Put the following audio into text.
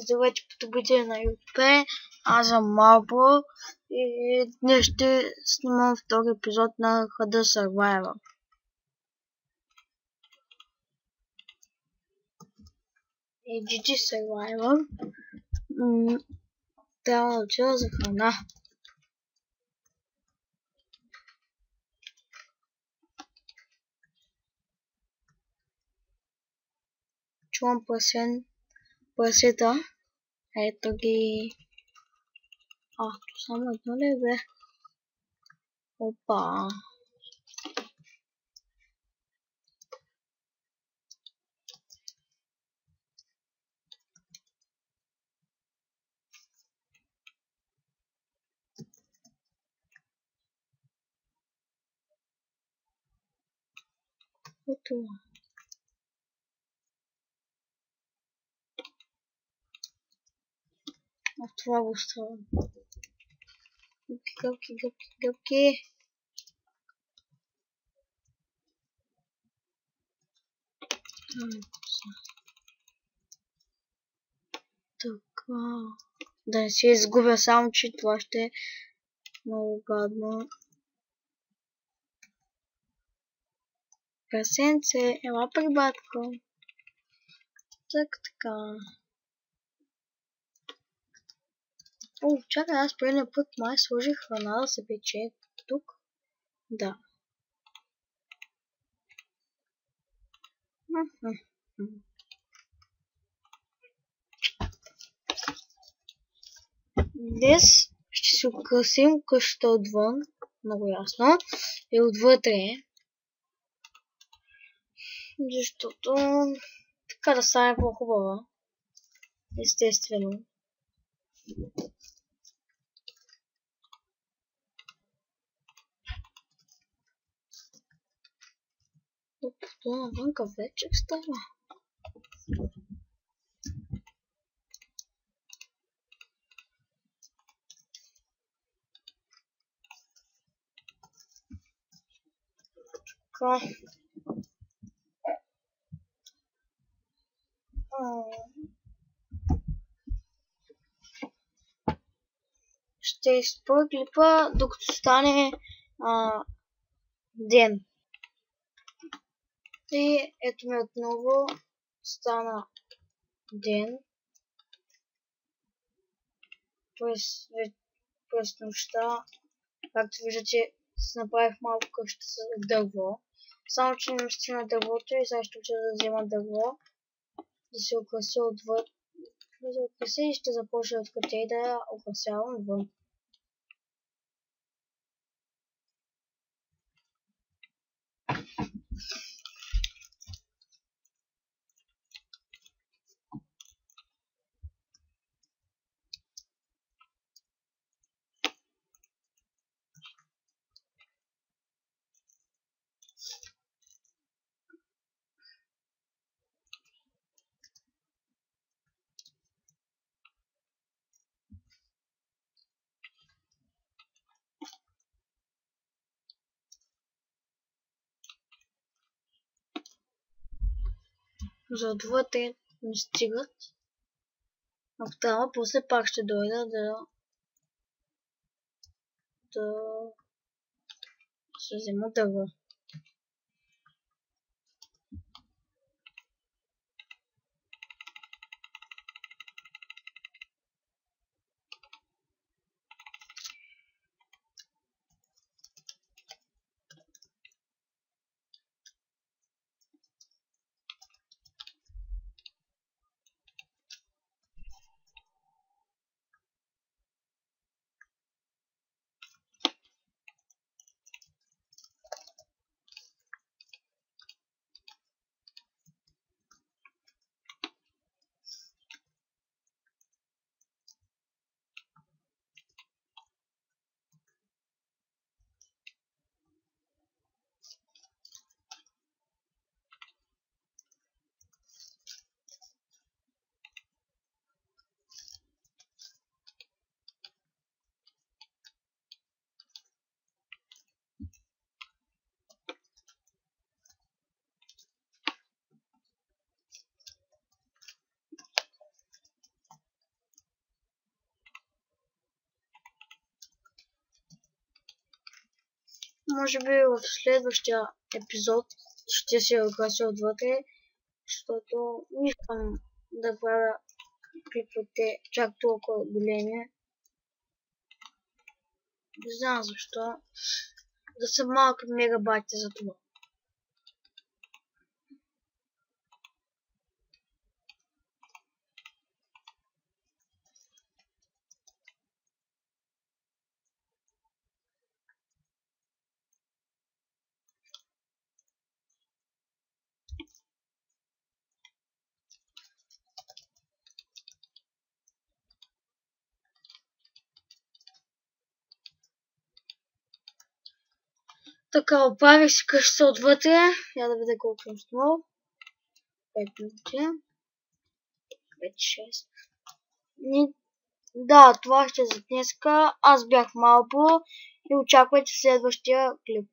Здравейте, потребители на YouTube, аз съм Марбо и днес ще снимам втори епизод на Hada Survivor. GG Survivor. Трябва да отида за храна. Чувам прасета. Ето ги. То само едно ли бе? Опа. Ето. Това го оставям. Гъбки. Така. Да не се изгубя, само че това ще е много гадно. Прасенце, ела при батко. Така. Чакай, аз предния път май сложих храна да се пече тук. Да. Днес ще се украсим къщата отвън, много ясно, и отвътре. Защото така да стане по-хубава. Естествено. Това навънка вечер става. Така. Ще изпълня клипа, докато стане ден. И ето ми отново стана ден. През нощта, както виждате, си направих малко къща с дърво. Само че не ми стигна дървото и сега ще уча да взема дърво, да се украси отвън. Да се украси и ще започна откъде и да украсявам вън. За отвътре ми стигат. Ако трябва, после пак ще дойда да се взема дърво. Може би в следващия епизод ще се оглася отвътре, защото не искам да правя клиповете чак толкова големи. Не знам защо. Да са малки мегабайти за това. Така, оправих си къщата отвътре. Я да видя колко съм снимал. 5 минути. 5-6. Да, това ще е за днеска. Аз бях Малбо и очаквайте следващия клип.